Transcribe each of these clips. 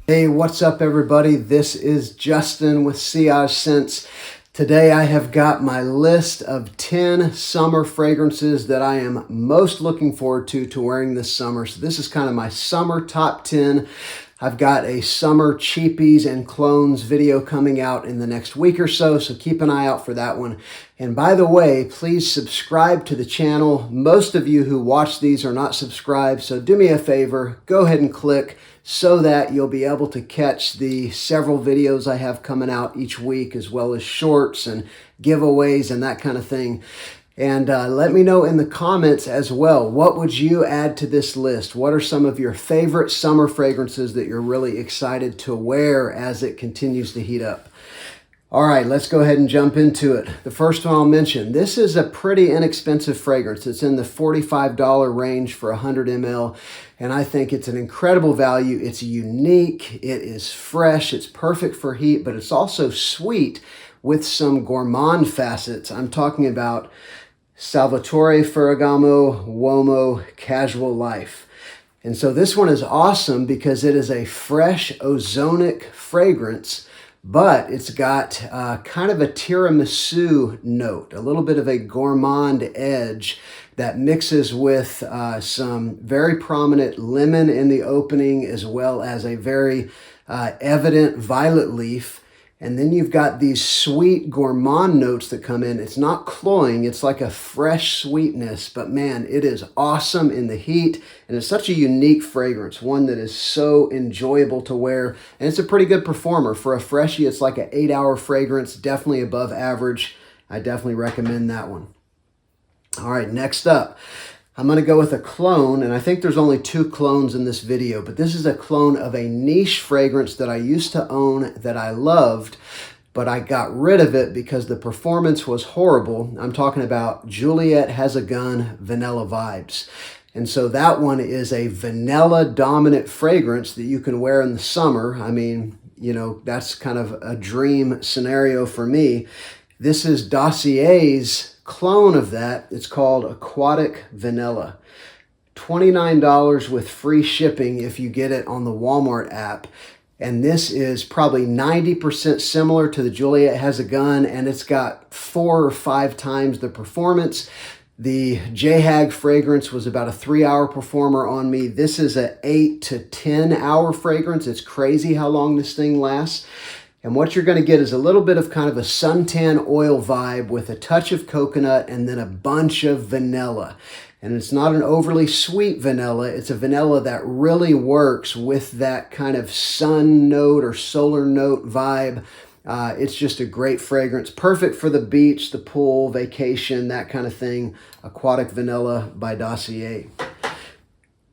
Hey, what's up everybody? This is Justin with Sillage Scents. Today I have got my list of 10 summer fragrances that I am most looking forward to wearing this summer. So this is kind of my summer top 10. I've got a summer cheapies and clones video coming out in the next week or so, so keep an eye out for that one. And by the way, please subscribe to the channel. Most of you who watch these are not subscribed, so do me a favor, go ahead and click so that you'll be able to catch the several videos I have coming out each week, as well as shorts and giveaways and that kind of thing. And let me know in the comments as well, what would you add to this list? What are some of your favorite summer fragrances that you're really excited to wear as it continues to heat up? All right, let's go ahead and jump into it. The first one I'll mention, this is a pretty inexpensive fragrance. It's in the $45 range for 100 ml, and I think it's an incredible value. It's unique, it is fresh, it's perfect for heat, but it's also sweet with some gourmand facets. I'm talking about Salvatore, Ferragamo, UOMO, Casual Life. And so this one is awesome because it is a fresh ozonic fragrance, but it's got kind of a tiramisu note, a little bit of a gourmand edge that mixes with some very prominent lemon in the opening, as well as a very evident violet leaf. And then you've got these sweet gourmand notes that come in. It's not cloying, it's like a fresh sweetness, but man, it is awesome in the heat. And it's such a unique fragrance, one that is so enjoyable to wear. And it's a pretty good performer. For a freshie, it's like an 8-hour fragrance, definitely above average. I definitely recommend that one. All right, next up, I'm going to go with a clone, and I think there's only 2 clones in this video, but this is a clone of a niche fragrance that I used to own that I loved, but I got rid of it because the performance was horrible. I'm talking about Juliet Has a Gun Vanilla Vibes. And so that one is a vanilla dominant fragrance that you can wear in the summer. I mean, you know, that's kind of a dream scenario for me. This is Dossier's clone of that. It's called Aquatic Vanilla. $29 with free shipping if you get it on the Walmart app. And this is probably 90% similar to the Juliet Has a Gun, and it's got 4 or 5 times the performance. The JHAG fragrance was about a 3-hour performer on me. This is an 8 to 10 hour fragrance. It's crazy how long this thing lasts. And what you're going to get is a little bit of kind of a suntan oil vibe with a touch of coconut and then a bunch of vanilla. And it's not an overly sweet vanilla. It's a vanilla that really works with that kind of sun note or solar note vibe. It's just a great fragrance. Perfect for the beach, the pool, vacation, that kind of thing. Aquatic Vanilla by Dossier.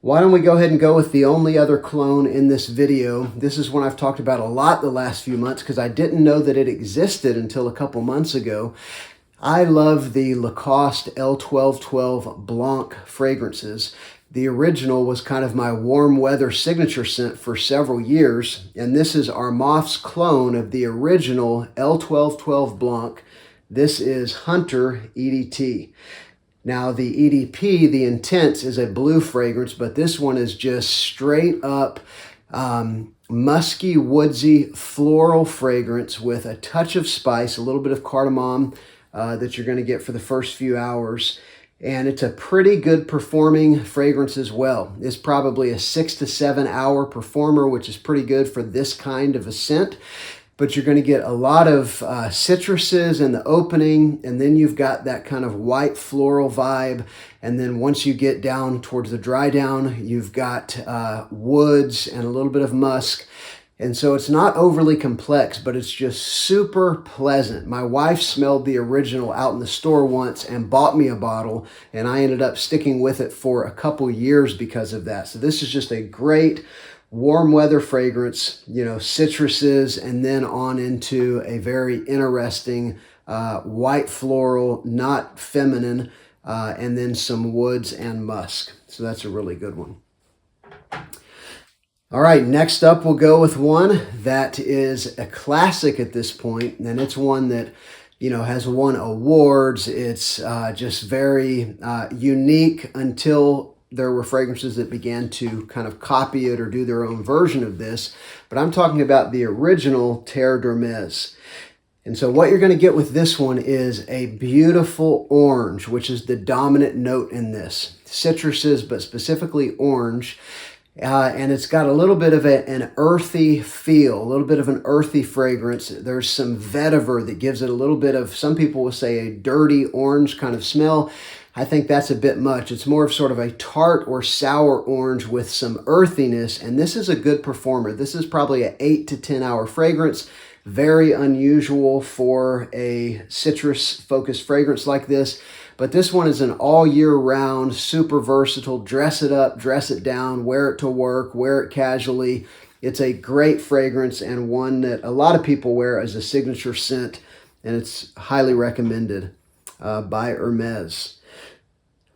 Why don't we go ahead and go with the only other clone in this video. This is one I've talked about a lot the last few months because I didn't know that it existed until a couple months ago. I love the Lacoste L1212 Blanc fragrances. The original was kind of my warm weather signature scent for several years, and this is ARMAF's clone of the original L1212 Blanc. This is Hunter EDT. Now the EDP, the Intense, is a blue fragrance, but this one is just straight up musky, woodsy, floral fragrance with a touch of spice, a little bit of cardamom that you're going to get for the first few hours. And it's a pretty good performing fragrance as well. It's probably a 6 to 7 hour performer, which is pretty good for this kind of a scent. But you're going to get a lot of citruses in the opening, and then you've got that kind of white floral vibe. And then once you get down towards the dry down, you've got woods and a little bit of musk. And so it's not overly complex, but it's just super pleasant. My wife smelled the original out in the store once and bought me a bottle, and I ended up sticking with it for a couple years because of that. So this is just a great warm weather fragrance, you know, citruses, and then on into a very interesting white floral, not feminine, and then some woods and musk. So that's a really good one. All right, next up we'll go with one that is a classic at this point, and it's one that, you know, has won awards. It's just very unique until there were fragrances that began to kind of copy it or do their own version of this, but I'm talking about the original Terre d'Hermes. And so what you're going to get with this one is a beautiful orange, which is the dominant note in this. Citruses, but specifically orange. And it's got a little bit of an earthy feel, a little bit of an earthy fragrance. There's some vetiver that gives it a little bit of, some people will say, a dirty orange kind of smell. I think that's a bit much. It's more of sort of a tart or sour orange with some earthiness, and this is a good performer. This is probably an 8 to 10 hour fragrance. Very unusual for a citrus-focused fragrance like this. But this one is an all year round, super versatile, dress it up, dress it down, wear it to work, wear it casually. It's a great fragrance and one that a lot of people wear as a signature scent, and it's highly recommended by Hermes.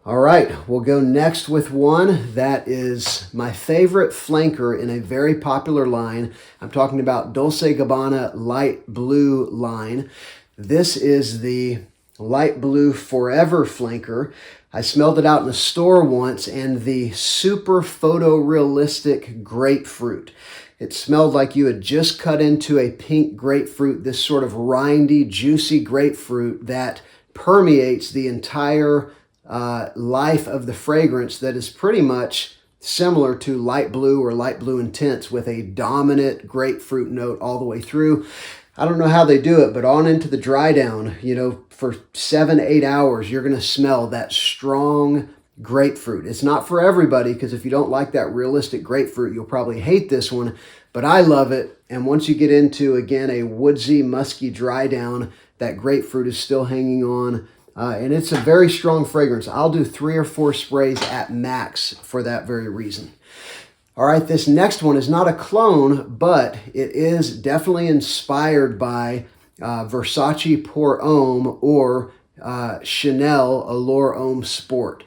All right, we'll go next with one that is my favorite flanker in a very popular line. I'm talking about Dolce & Gabbana Light Blue line. This is the Light Blue Forever flanker. I smelled it out in the store once, and the super photorealistic grapefruit. It smelled like you had just cut into a pink grapefruit, this sort of rindy, juicy grapefruit that permeates the entire life of the fragrance, that is pretty much similar to light blue or light blue intense with a dominant grapefruit note all the way through. I don't know how they do it, but on into the dry down, you know, for 7-8 hours, you're going to smell that strong grapefruit. It's not for everybody, because if you don't like that realistic grapefruit, you'll probably hate this one, but I love it. And once you get into, again, a woodsy, musky dry down, that grapefruit is still hanging on. And it's a very strong fragrance. I'll do 3 or 4 sprays at max for that very reason. All right, this next one is not a clone, but it is definitely inspired by Versace Pour Homme or Chanel Allure Homme Sport.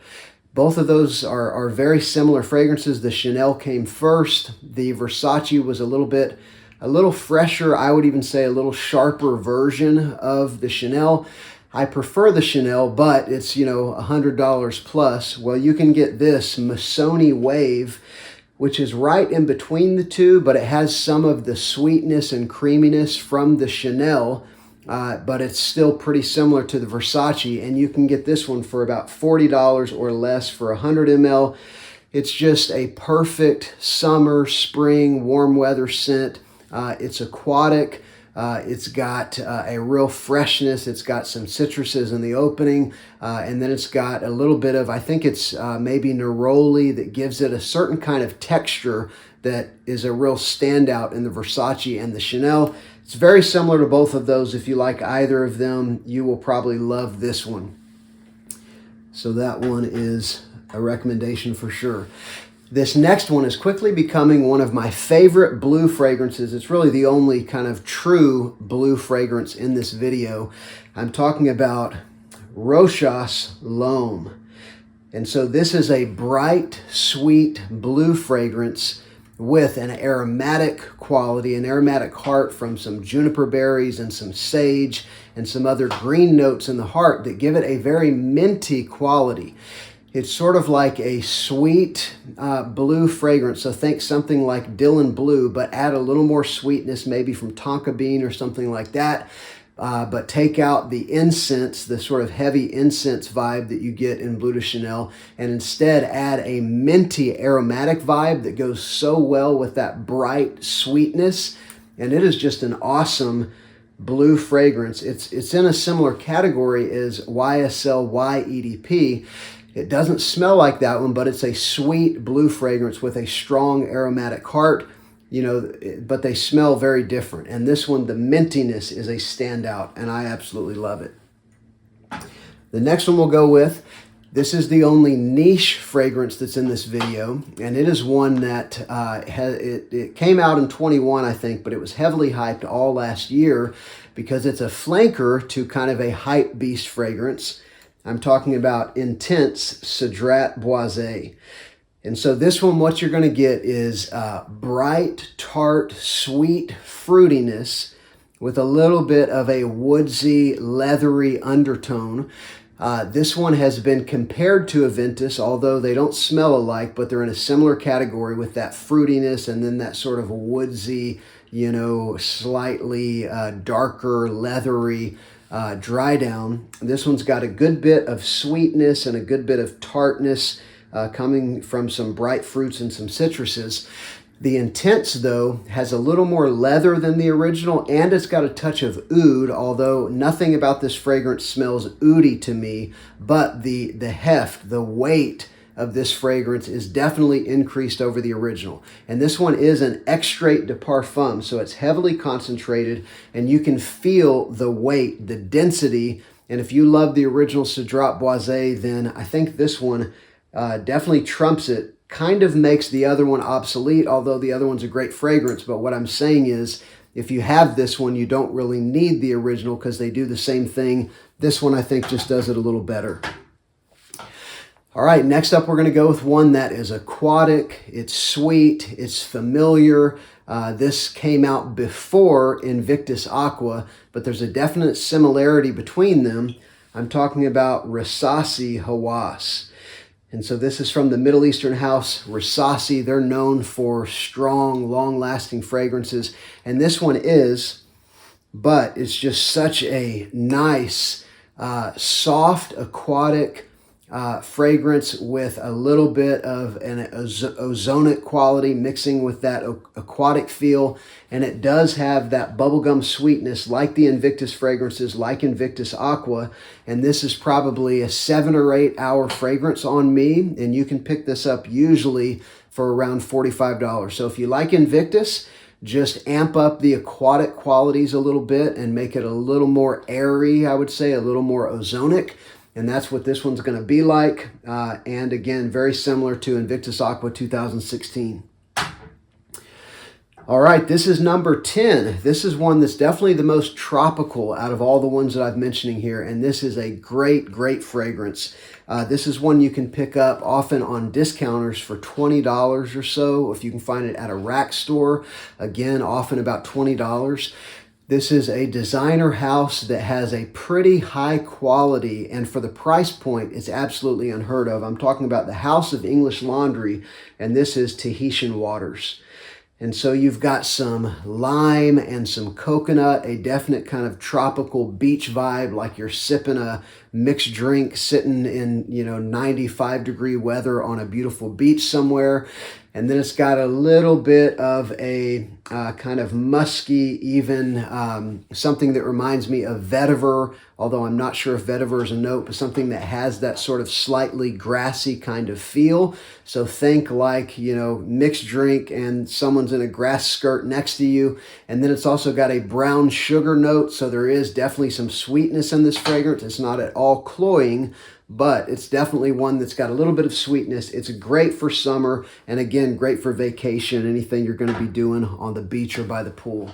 Both of those are very similar fragrances. The Chanel came first. The Versace was a little fresher, I would even say a little sharper version of the Chanel. I prefer the Chanel, but it's, you know, $100 plus. Well, you can get this MISSONI Wave, which is right in between the two, but it has some of the sweetness and creaminess from the Chanel, but it's still pretty similar to the Versace, and you can get this one for about $40 or less for 100 ml. It's just a perfect summer, spring, warm weather scent. It's aquatic. It's got a real freshness. It's got some citruses in the opening, and then it's got a little bit of, I think it's maybe neroli that gives it a certain kind of texture that is a real standout in the Versace and the Chanel. It's very similar to both of those. If you like either of them, you will probably love this one. So that one is a recommendation for sure. This next one is quickly becoming one of my favorite blue fragrances. It's really the only kind of true blue fragrance in this video. I'm talking about Rochas L'Homme. And so this is a bright, sweet blue fragrance with an aromatic quality, an aromatic heart from some juniper berries and some sage and some other green notes in the heart that give it a very minty quality. It's sort of like a sweet blue fragrance. So think something like Dylan Blue, but add a little more sweetness, maybe from tonka bean or something like that. But take out the incense, the sort of heavy incense vibe that you get in Bleu de Chanel, and instead add a minty aromatic vibe that goes so well with that bright sweetness. And it is just an awesome blue fragrance. It's in a similar category as YSL YEDP. It doesn't smell like that one, but it's a sweet blue fragrance with a strong aromatic heart, you know, but they smell very different. And this one, the mintiness is a standout, and I absolutely love it. The next one we'll go with, this is the only niche fragrance that's in this video, and it is one that it came out in 21, I think, but it was heavily hyped all last year because it's a flanker to kind of a hype beast fragrance. I'm talking about Intense CEDRAT Boise. And so this one, what you're going to get is bright, tart, sweet fruitiness with a little bit of a woodsy, leathery undertone. This one has been compared to Aventus, although they don't smell alike, but they're in a similar category with that fruitiness and then that sort of woodsy, you know, slightly darker, leathery dry down. This one's got a good bit of sweetness and a good bit of tartness coming from some bright fruits and some citruses. The Intense, though, has a little more leather than the original, and it's got a touch of oud, although nothing about this fragrance smells oudy to me, but the heft, the weight of this fragrance is definitely increased over the original. And this one is an extrait de parfum, so it's heavily concentrated, and you can feel the weight, the density, and if you love the original CEDRAT Boise, then I think this one definitely trumps it. Kind of makes the other one obsolete, although the other one's a great fragrance. But what I'm saying is, if you have this one, you don't really need the original because they do the same thing. This one, I think, just does it a little better. All right, next up, we're going to go with one that is aquatic. It's sweet. It's familiar. This came out before Invictus Aqua, but there's a definite similarity between them. I'm talking about RASASI HAWAS. And so this is from the Middle Eastern house, RASASI. They're known for strong, long-lasting fragrances. And this one is, but it's just such a nice, soft, aquatic fragrance with a little bit of an ozonic quality mixing with that aquatic feel. And it does have that bubblegum sweetness like the Invictus fragrances, like Invictus Aqua. And this is probably a 7 or 8 hour fragrance on me. And you can pick this up usually for around $45. So if you like Invictus, just amp up the aquatic qualities a little bit and make it a little more airy, I would say, a little more ozonic. And that's what this one's going to be like. And again, very similar to Invictus Aqua 2016. All right, this is number 10. This is one that's definitely the most tropical out of all the ones that I've mentioning here. And this is a great, great fragrance. This is one you can pick up often on discounters for $20 or so. If you can find it at a rack store, again, often about $20. This is a designer house that has a pretty high quality, and for the price point, it's absolutely unheard of. I'm talking about the House of English Laundry, and this is Tahitian Waters. And so you've got some lime and some coconut, a definite kind of tropical beach vibe, like you're sipping a mixed drink sitting in, 95-degree weather on a beautiful beach somewhere. And then it's got a little bit of a kind of musky, even something that reminds me of vetiver, although I'm not sure if vetiver is a note, but something that has that sort of slightly grassy kind of feel. So think like, mixed drink and someone's in a grass skirt next to you. And then it's also got a brown sugar note. So there is definitely some sweetness in this fragrance. It's not at all cloying, but it's definitely one that's got a little bit of sweetness. It's great for summer, and again, great for vacation, anything you're going to be doing on the beach or by the pool.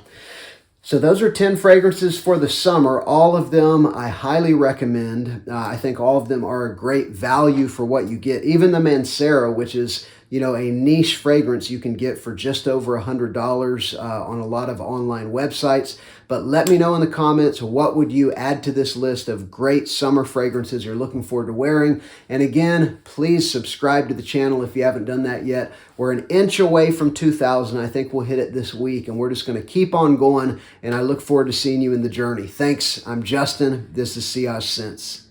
So those are 10 fragrances for the summer. All of them I highly recommend. I think all of them are a great value for what you get. Even the MANCERA, which is a niche fragrance you can get for just over $100 on a lot of online websites. But let me know in the comments, what would you add to this list of great summer fragrances you're looking forward to wearing? And again, please subscribe to the channel if you haven't done that yet. We're an inch away from 2,000. I think we'll hit it this week, and we're just going to keep on going. And I look forward to seeing you in the journey. Thanks. I'm Justin. This is Sillage Scents.